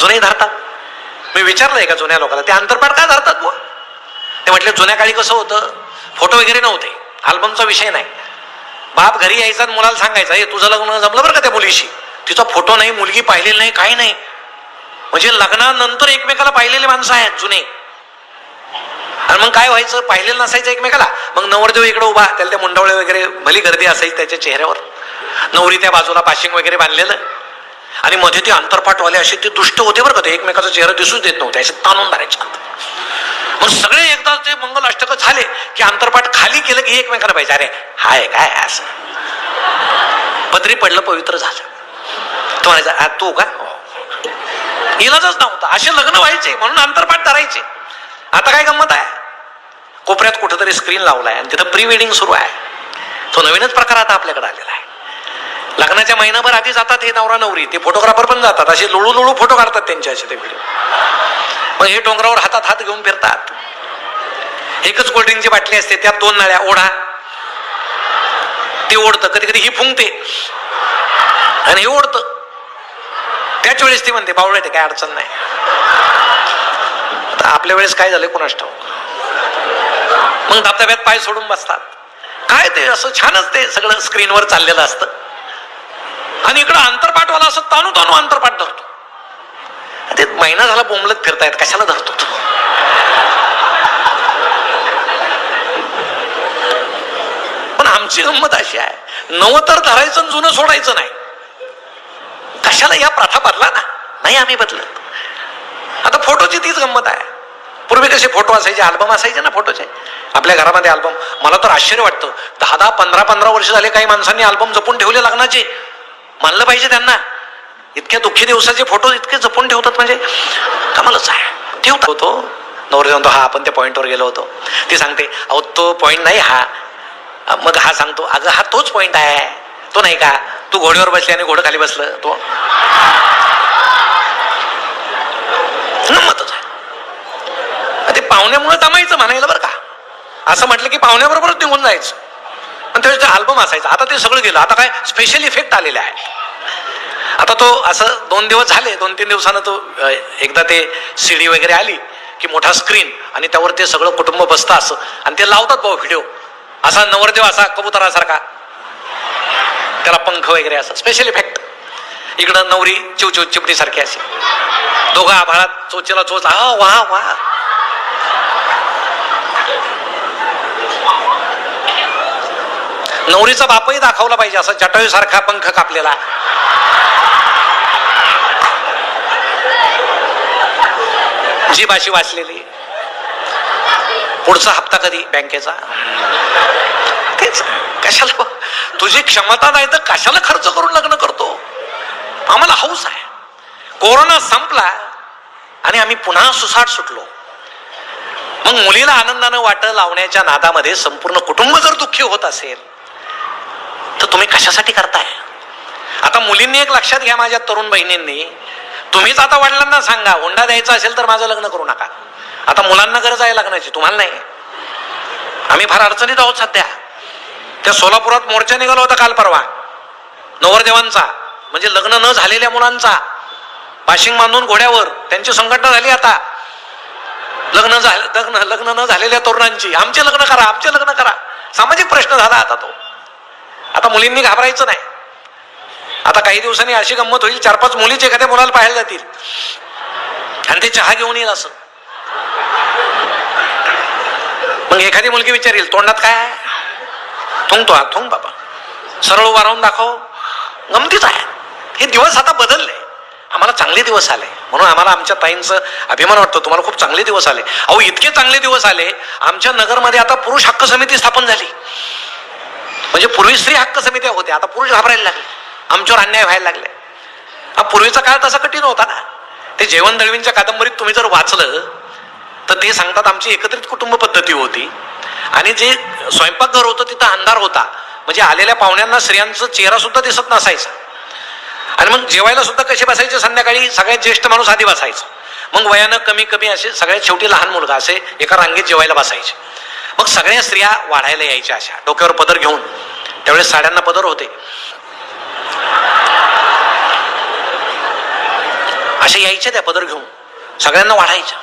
अजूनही धरतात. मी विचारलंय का जुन्या लोकांना, ते अंतरपाठ का धरतात बुवा? ते म्हटले जुन्या काळी कसं होतं, फोटो वगैरे नव्हते, अल्बमचा विषय नाही. बाप घरी यायचा आणि मुलाला सांगायचा, हे तुझं लग्न जमलं बरं का त्या मुलीशी, तिचा फोटो नाही, मुलगी पाहिलेली नाही, काही नाही. म्हणजे लग्नानंतर एकमेकाला पाहिलेले माणसं आहेत जुने. आणि मग काय व्हायचं, पाहिलेलं नसायचं एकमेकाला. मग नवरदेव इकडे उभा, त्याला त्या मुंडावळे वगैरे भली गर्दी असायची त्याच्या चेहऱ्यावर, नवरी त्या बाजूला पाशिंग वगैरे बांधलेलं, आणि मध्ये ते अंतरपाठवाले असे ते दुष्ट होते बरं का, ते एकमेकाचा चेहरा दिसूच देत नव्हते, असे ताणून धरायचे. मग सगळे एकदा ते मंगल अष्टक झाले की अंतरपाठ खाली केलं की एकमेकाला पाहिजे, अरे हाय काय असं पदरी पडलं, पवित्र झालं. तो म्हणायचा तू का, इलाजच नव्हता. असे लग्न व्हायचे म्हणून अंतरपाठ धरायचे. आता काय गंमत आहे, कोपऱ्यात कुठेतरी स्क्रीन लावलाय आणि तिथं प्री वेडिंग सुरू आहे. तो नवीनच प्रकार आता आपल्याकडे आलेला आहे. लग्नाच्या महिनाभर आधी जातात हे नवरा नवरी, ते फोटोग्राफर पण जातात, असे लुळू लुळू फोटो काढतात त्यांचे असे ते व्हिडिओ. मग हे डोंगरावर हातात हात घेऊन फिरतात. एकच कोल्ड्रिंकची बाटली असते, त्यात 2 नळ्या, ओढा, ते ओढतं. कधी कधी ही फुंकते आणि हे ओढतं. त्याच वेळेस ती म्हणते बावळे, ते काय अडचण नाही. आता आपल्या वेळेस काय झालंय कोणास ठाऊक. मग धबधब्यात पाय सोडून बसतात. काय ते असं छानच ते सगळं स्क्रीनवर चाललेलं असतं. आणि इकडं अंतरपाठवाला असं ताणू ताणू अंतरपाठ धरतो. ते महिना झाला बोंबलत फिरतायत, कशाला धरतो. पण आमची गंमत अशी आहे, नवं तर धरायचं, जुनं सोडायचं नाही. कशाला, या प्रथा बदला ना. नाही आम्ही बदलत. आता फोटोची तीच गंमत आहे. पूर्वी कसे फोटो असायचे, अल्बम असायचे ना फोटोचे, आपल्या घरामध्ये अल्बम. मला तर आश्चर्य वाटतं, 10-10, 15-15 वर्ष झाले काही माणसांनी अल्बम जपून ठेवले लग्नाचे. मानलं पाहिजे त्यांना. इतक्या दुःखी दिवसाचे फोटो इतके जपून ठेवतात म्हणजे कमालच आहे. ठेवतात होतो. नवरे म्हणतो हा आपण त्या पॉईंटवर गेलो होतो. ती सांगते अहो तो पॉईंट नाही हा. मग हा सांगतो अगं हा तोच पॉईंट आहे, तो नाही का, तू घोड्यावर बसली आणि घोडं खाली बसलं, तो नमतच आहे. ते पाहुण्यामुळे जमायचं म्हणायला बरं का. असं म्हटलं की पाहुण्याबरोबरच निघून जायचं. पण त्यावेळेस अल्बम असायचं. आता ते सगळं गेलं. आता काय स्पेशल इफेक्ट आलेले आहे. आता तो असं 2 दिवस झाले, 2-3 दिवसानं तो एकदा ते सीडी वगैरे आली की मोठा स्क्रीन, आणि त्यावर ते सगळं कुटुंब बसतं असं, आणि ते लावतात भाऊ व्हिडिओ. असा नवरदेव असा कबुतरासारखा, त्याला पंख वगैरे असं स्पेशल इफेक्ट. इकडं नवरी चिवचिव चिमटी सारखी अशी, दोघं आभाळात चोचेला चोच, वा वा. नवरीचा बापही दाखवला पाहिजे असा जटायू सारखा पंख कापलेला. जीभ अशी वाचलेली. पुढचा हप्ता कधी बँकेचा. तेच कशाला, तुझी क्षमता नाही तर कशाला खर्च करून लग्न करतो. आम्हाला हौस आहे. कोरोना संपला आणि आम्ही पुन्हा सुसाट सुटलो. मग मुलीला आनंदानं वाट लावण्याच्या नादामध्ये संपूर्ण कुटुंब जर दुःखी होत असेल तर तुम्ही कशासाठी करताय. आता मुलींनी एक लक्षात घ्या, माझ्या तरुण बहिणींनी, तुम्हीच आता वडिलांना सांगा हुंडा द्यायचा असेल तर माझं लग्न करू नका. आता मुलांना गरज आहे लग्नाची, तुम्हाला नाही. आम्ही फार अडचणीत आहोत सध्या. त्या सोलापुरात मोर्चा निघाला होता काल परवा नवरदेवांचा, म्हणजे लग्न न झालेल्या मुलांचा, पाशिंग बांधून घोड्यावर त्यांची संघटना झाली. आता लग्न न झालेल्या तरुणांची, आमचे लग्न करा, आमचे लग्न करा. सामाजिक प्रश्न झाला आता तो. आता मुलींनी घाबरायचं नाही. आता काही दिवसांनी अशी गंमत होईल, 4-5 मुलीच एखाद्या मुलाला पाहायला जातील आणि ते चहा घेऊन येईल असं. मग एखादी मुलगी विचारेल तोंडात काय, थुंकतो हा, थुंक बाबा, सरळ उभा राहून दाखव. गमतीच आहे. हे दिवस आता बदलले. आम्हाला चांगले दिवस आले म्हणून आम्हाला आमच्या ताईंचा अभिमान वाटतो. तुम्हाला खूप चांगले दिवस आले. अहो इतके चांगले दिवस आले, आमच्या नगरमध्ये आता पुरुष हक्क समिती स्थापन झाली. म्हणजे पूर्वी स्त्री हक्क समित्या होत्या, आता पुरुष घाबरायला लागले, आमच्यावर अन्याय व्हायला लागले. हा पूर्वीचा काळ तसा कठीण होता ना. ते जेवण दळवींच्या कादंबरीत तुम्ही जर वाचलं तर ते सांगतात आमची एकत्रित कुटुंब पद्धती होती आणि जे स्वयंपाकघर होतं तिथं अंधार होता. म्हणजे आलेल्या पाहुण्यांना स्त्रियांचा चेहरा सुद्धा दिसत नसायचा. आणि मग जेवायला सुद्धा कसे बसायचे, संध्याकाळी सगळ्यात ज्येष्ठ माणूस आधी बसायचं, मग वयानं कमी कमी असे सगळ्यात शेवटी लहान मुलगा असे एका रांगेत जेवायला बसायचे. मग सगळ्या स्त्रिया वाढायला यायच्या अशा डोक्यावर पदर घेऊन. त्यावेळेस साड्यांना पदर होते. अशा यायच्या त्या पदर घेऊन सगळ्यांना वाढायच्या.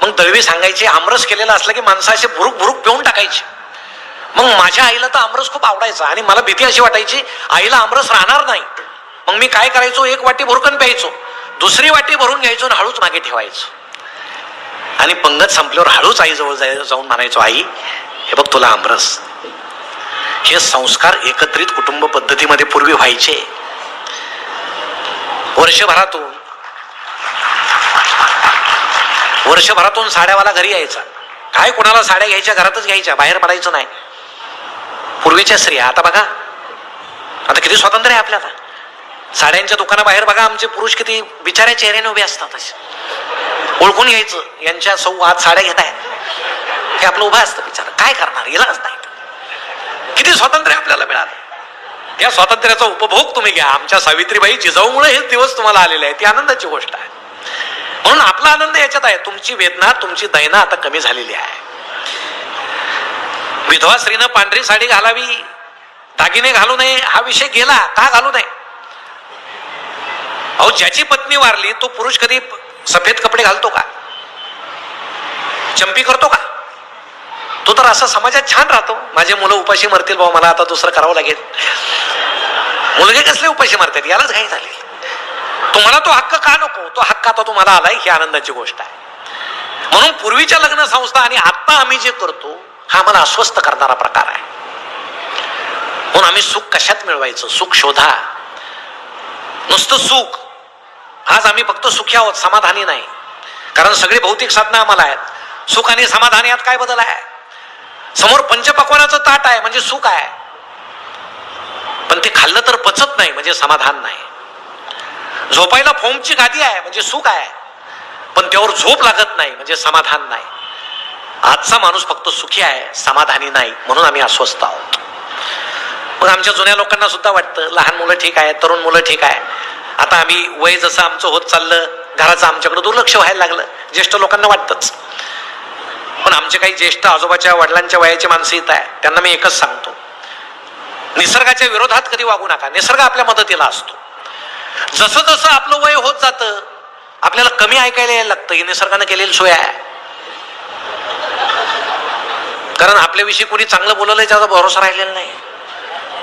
मग दळवी सांगायचे आमरस केलेला असला की माणसं असे भुरुक भुरुक पिऊन टाकायचे. मग माझ्या आईला तर आमरस खूप आवडायचा आणि मला भीती अशी वाटायची आईला आमरस राहणार नाही. मग मी काय करायचो, एक वाटी भुरकन प्यायचो, दुसरी वाटी भरून घ्यायचो आणि हळूच मागे ठेवायचो. आणि पंगत संपल्यावर हळूच आईजवळ जाऊन म्हणायचो, आई हे बघ तुला आमरस. हे संस्कार एकत्रित कुटुंब पद्धतीमध्ये पूर्वी व्हायचे. वर्षभरातून साड्यावाला घरी यायचा. काय कोणाला साड्या घ्यायच्या घरातच घ्यायच्या, बाहेर पडायचं नाही. पूर्वीच्या स्त्रिया, आता बघा आता किती स्वातंत्र्य आहे आपल्याला. साड्यांच्या दुकानाबाहेर बघा आमचे पुरुष किती बिचाऱ्या चेहऱ्याने उभे असतात. असे ओळखून घ्यायचं यांच्या सौ आज साड्या घेत आहे, हे आपलं उभं असतं बिचारा. काय करणार, इलाज नाही. किती स्वातंत्र्य आपल्याला मिळालं. त्या स्वातंत्र्याचा उपभोग तुम्ही घ्या. आमच्या सावित्रीबाई जिजाऊमुळे हे दिवस तुम्हाला आलेले आहे, ती आनंदाची गोष्ट आहे. म्हणून आपला आनंद याच्यात आहे. तुमची वेदना, तुमची दैना आता कमी झालेली आहे. विधवा स्त्रीनं पांढरी साडी घालावी, दागिने घालू नये हा विषय गेला. का घालू नये? अहो ज्याची पत्नी वारली तो पुरुष कधी सफेद कपडे घालतो का? चंपी करतो का? तो तर असा समाजात छान राहतो. माझे मुलं उपाशी मरतील भाऊ, मला आता दुसरं करावं लागेल. मुलगे कसले उपाशी मरतात, यालाच घाई झाली. तुम्हाला तो हक्क का नको? तो हक्क आता तुम्हाला आलाय, ही आनंदाची गोष्ट आहे. म्हणून पूर्वीच्या लग्न संस्था आणि आता आम्ही जे करतो हा आम्हाला अस्वस्थ करणारा प्रकार आहे. म्हणून आम्ही सुख कशात मिळवायचं, सुख शोधा. नुसतं सुख, आज आम्ही फक्त सुखी आहोत, समाधानी नाही. कारण सगळी भौतिक साधनं आम्हाला आहेत. सुख आणि समाधान यात काय बदल आहे? समोर पंचपक्वानाचं ताट आहे म्हणजे सुख आहे, पण ते खाल्लं तर पचत नाही म्हणजे समाधान नाही. झोपायला फोमची गादी आहे म्हणजे सुख आहे, पण त्यावर झोप लागत नाही म्हणजे समाधान नाही. आजचा माणूस फक्त सुखी आहे, समाधानी नाही. म्हणून आम्ही अस्वस्थ आहोत. मग आमच्या जुन्या लोकांना सुद्धा वाटतं लहान मुलं ठीक आहे, तरुण मुलं ठीक आहे. आता आम्ही वय जसं आमचं होत चाललं, घराचं आमच्याकडे दुर्लक्ष व्हायला लागलं. ज्येष्ठ लोकांना वाटतंच. पण आमचे काही ज्येष्ठ आजोबाच्या वडिलांच्या वयाची माणसं येत आहे, त्यांना मी एकच सांगतो, निसर्गाच्या विरोधात कधी वागू नका. निसर्ग आपल्या मदतीला असतो. जसं जसं आपलं वय होत जातं आपल्याला कमी ऐकायला यायला लागतं. ही निसर्गाने केलेली सोय आहे. कारण आपल्याविषयी कोणी चांगलं बोलवलंय त्याचा भरोसा राहिलेला नाही,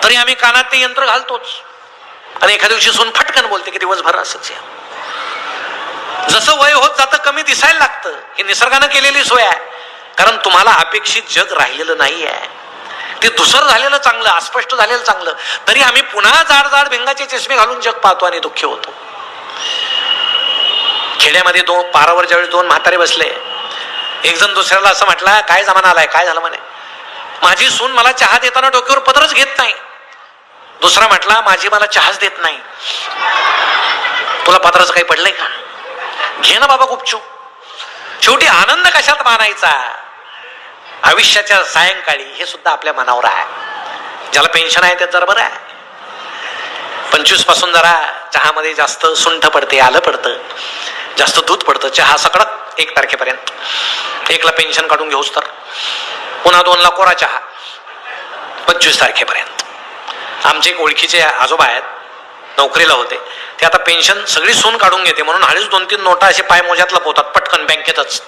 तरी आम्ही कानात ते यंत्र घालतोच. आणि एखाद्या दिवशी सून फटकन बोलते की दिवसभर असंच. जसं वय होत जातं कमी दिसायला लागतं. ही निसर्गाने केलेली सोय आहे. कारण तुम्हाला अपेक्षित जग राहिलेलं नाही आहे. ते धुसर झालेलं चांगलं, अस्पष्ट झालेलं चांगलं, तरी आम्ही पुन्हा जाड जाड भिंगाचे चष्मे घालून जग पाहतो आणि दुःखी होतो. खेड्यामध्ये पारावर ज्यावेळी दोन म्हातारे बसले, एक जण दुसऱ्याला असं म्हटला, काय जमाना आलाय, काय झालं म्हणे? माझी सून मला चहा देताना डोक्यावर पदरच घेत नाही. दुसरा म्हटला, माझी मला चहाच देत नाही. तुला पदराचं काही पडलंय का? घे ना बाबा गुपचूप. शेवटी आनंद कशात मानायचा? आयुष्याच्या सायंकाळी हे सुद्धा आपल्या मनावर आहे. ज्याला पेन्शन आहे त्यात जरा बरं आहे. 25 पासून जरा चहामध्ये जास्त सुंठ पडते, आलं पडतं, जास्त दूध पडतं. चहा सकडक 1 तारखेपर्यंत. 1 ला पेन्शन काढून घेऊस तर पुन्हा 2 ला कोरा चहा 25 तारखेपर्यंत. आमचे एक ओळखीचे आजोबा आहेत, नोकरीला होते. ते आता पेन्शन सगळी सून काढून घेते म्हणून हळीच 2-3 नोटा असे पाय मोज्यात लपवतात पटकन बँकेतच.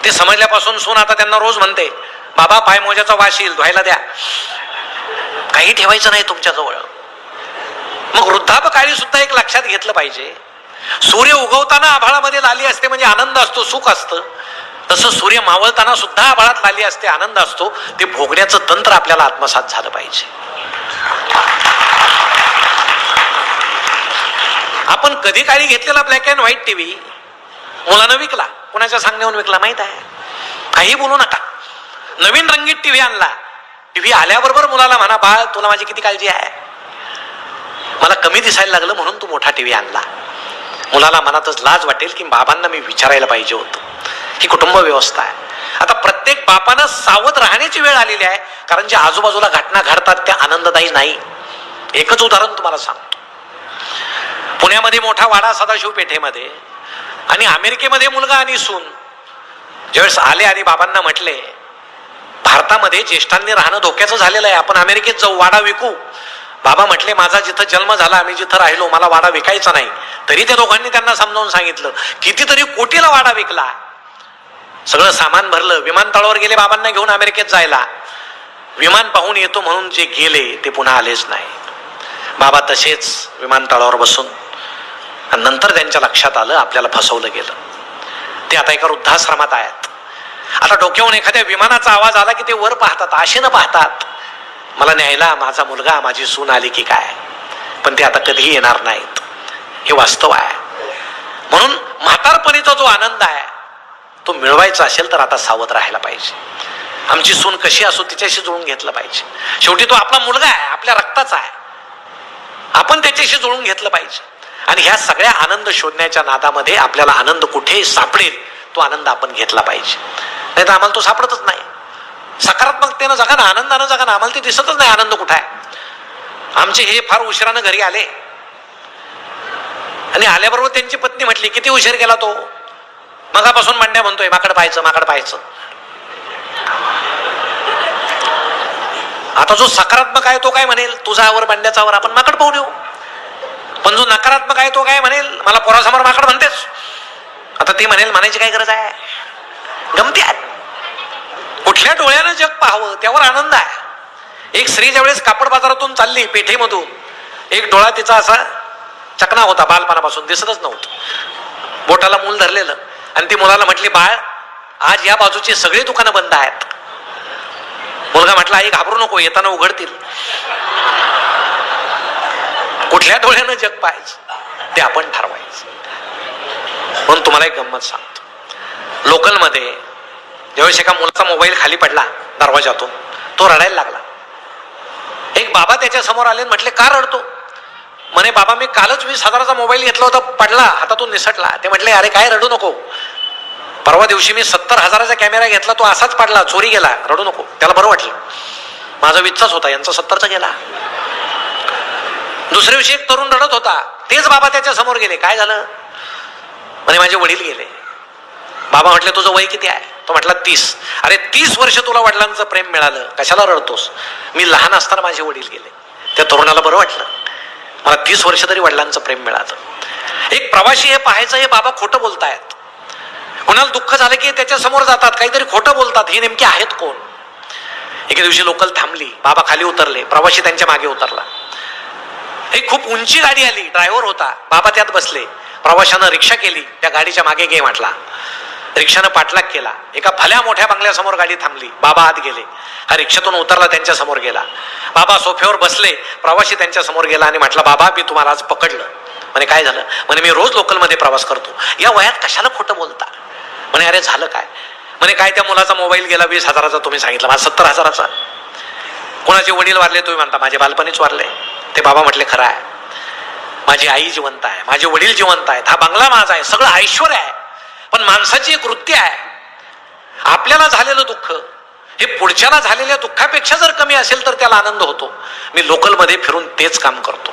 ते समजल्यापासून सून आता त्यांना रोज म्हणते, बाबा पाय मोज्याचा वास येईल, धुवायला द्या. काही ठेवायचं नाही तुमच्याजवळ. मग वृद्धापकाळी सुद्धा एक लक्षात घेतलं पाहिजे, सूर्य उगवताना आभाळामध्ये लाली असते म्हणजे आनंद असतो, सुख असतं. तसं सूर्य मावळताना सुद्धा आभाळात लाली असते, आनंद असतो. ते भोगण्याचं तंत्र आपल्याला आत्मसात झालं पाहिजे. आपण कधी काळी घेतलेला ब्लॅक अँड व्हाईट टीव्ही मुलानं विकला, कुणाच्या सांगण्यावरून विकला माहित आहे? काही बोलू नका. नवीन रंगीत टीव्ही आणला. टीव्ही आल्याबरोबर मुलाला म्हणा, बाळ तुला माझी किती काळजी आहे, मला कमी दिसायला लागलं म्हणून तू मोठा टीव्ही आणला. मुलाला मनातच लाज वाटेल की बाबांना मी विचारायला पाहिजे होतं. ही कुटुंब व्यवस्था आहे. आता प्रत्येक बापानं सावध राहण्याची वेळ आलेली आहे, कारण जे आजूबाजूला घटना घडतात त्या आनंददायी नाही. एकच उदाहरण तुम्हाला सांगतो. पुण्यामध्ये मोठा वाडा सदाशिव पेठेमध्ये, आणि अमेरिकेमध्ये मुलगा आणि सून ज्यावेळेस आले आणि बाबांना म्हटले, भारतामध्ये ज्येष्ठांनी राहणं धोक्याचं झालेलं आहे, आपण अमेरिकेत जाऊ, वाडा विकू. बाबा म्हटले माझा जिथं जन्म झाला, मी जिथं राहिलो, मला वाडा विकायचा नाही. तरी त्या दोघांनी त्यांना समजावून सांगितलं. कितीतरी कोटीला वाडा विकला. सगळं सामान भरलं, विमानतळावर गेले बाबांना घेऊन अमेरिकेत जायला. विमान पाहून येतो म्हणून जे गेले ते पुन्हा आलेच नाही. बाबा तसेच विमानतळावर बसून. आणि नंतर त्यांच्या लक्षात आलं आपल्याला फसवलं गेलं. ते आता एका वृद्धाश्रमात आहेत. आता डोक्यावरून एखाद्या विमानाचा आवाज आला की ते वर पाहतात, आशेनं पाहतात, मला न्यायला माझा मुलगा माझी सून आली की काय. पण ते आता कधीही येणार नाहीत. हे वास्तव आहे. म्हणून म्हातारपणीचा जो आनंद आहे तो मिळवायचा असेल तर आता सावध राहायला पाहिजे. आमची सून कशी असो तिच्याशी जुळून घेतलं पाहिजे. शेवटी तो आपला मुलगा आहे, आपल्या रक्ताचा आहे. आपण त्याच्याशी जुळून घेतलं पाहिजे. आणि ह्या सगळ्या आनंद शोधण्याच्या नादामध्ये आपल्याला आनंद कुठे सापडेल तो आनंद आपण घेतला पाहिजे. नाही तर आम्हाला तो सापडतच नाही. सकारात्मकतेनं जगा ना, आनंदानं जगा ना. आम्हाला ते दिसतच नाही आनंद कुठे आहे. आमचे हे फार उशिरानं घरी आले आणि आल्याबरोबर त्यांची पत्नी म्हटली किती उशीर गेला तो. मगापासून मांड्या म्हणतोय माकड पाहायचं माकड पाहायचं. आता जो सकारात्मक आहे तो काय म्हणेल, तुझा आवर बांड्याचा आवर, आपण माकड पाहून येऊ. पण जो नकारात्मक आहे तो काय म्हणेल, मला पोरासमोर माकड म्हणतेस. आता ते म्हणेल म्हणायची काय गरज आहे, गमती आहे. कुठल्या डोळ्यानं जग पाहावं त्यावर आनंद आहे. एक स्त्री ज्यावेळेस कापड बाजारातून चालली पेठेमधून, एक डोळा तिचा असा चकना होता, बालपणापासून दिसतच नव्हतं. बोटाला मूल धरलेलं. आणि ती मुलाला म्हटली बाळ आज या बाजूची सगळी दुकानं बंद आहेत. मुलगा म्हटला आई घाबरू नको, येताना उघडतील. कुठल्या डोळ्यानं जग पाहायचं ते आपण ठरवायचं. म्हणून तुम्हाला एक गंमत सांगतो. लोकलमध्ये ज्यावेळेस एका मुलाचा मोबाईल खाली पडला दरवाजातून, तो रडायला लागला. एक बाबा त्याच्या समोर आले आणि म्हटले का रडतो. म्हणे बाबा मी कालच 20,000चा मोबाईल घेतला होता, पडला हातातून निसटला. ते म्हटले अरे काय रडू नको, परवा दिवशी मी 70,000चा कॅमेरा घेतला, तो असाच पडला, चोरी गेला, रडू नको. त्याला बरं वाटलं. माझा 20चाच होता, यांचा 70चा गेला. दुसऱ्या दिवशी एक तरुण रडत होता, तेच बाबा त्याच्या समोर गेले. काय झालं. म्हणे माझे वडील गेले. बाबा म्हटले तुझं वय किती आहे. तो म्हटला 30. अरे 30 वर्ष तुला वडिलांचं प्रेम मिळालं, कशाला रडतोस. मी लहान असताना माझे वडील गेले. त्या तरुणाला बरं वाटलं, मला 30 वर्ष तरी वडिलांचं प्रेम मिळालं. एक प्रवासी हे पाहायचं हे बाबा खोटं बोलतायत. कोणाला दुःख झालं की त्याच्या समोर जातात, काहीतरी खोटं बोलतात. हे नेमके आहेत कोण. एके दिवशी लोकल थांबली, बाबा खाली उतरले, प्रवासी त्यांच्या मागे उतरला. एक खूप उंची गाडी आली, ड्रायव्हर होता, बाबा त्यात बसले. प्रवाशानं रिक्षा केली, त्या गाडीच्या मागे घे म्हटला. रिक्षानं पाठलाग केला. एका भल्या मोठ्या बंगल्यासमोर गाडी थांबली. बाबा आत गेले. हा रिक्षातून उतरला, त्यांच्या समोर गेला. बाबा सोफ्यावर बसले. प्रवासी त्यांच्या समोर गेला आणि म्हटला बाबा मी तुम्हाला आज पकडलं. म्हणे काय झालं. म्हणे मी रोज लोकलमध्ये प्रवास करतो, या वयात कशाला खोटं बोलता. म्हणे अरे झालं काय. म्हणे काय त्या मुलाचा मोबाईल गेला 20,000चा तुम्ही सांगितलं, माझा 70,000चा. कोणाचे वडील वारले तुम्ही म्हणता, माझे बालपणीच वारले. ते बाबा म्हटले खरं आहे, माझी आई जिवंत आहे, माझे वडील जिवंत आहेत, हा बंगला माझा आहे, सगळं ऐश्वर आहे. पण माणसाची एक वृत्ती आहे, आपल्याला झालेलं दुःख हे पुढच्याला झालेल्या दुःखापेक्षा जर कमी असेल तर त्याला आनंद होतो. मी लोकलमध्ये फिरून तेच काम करतो.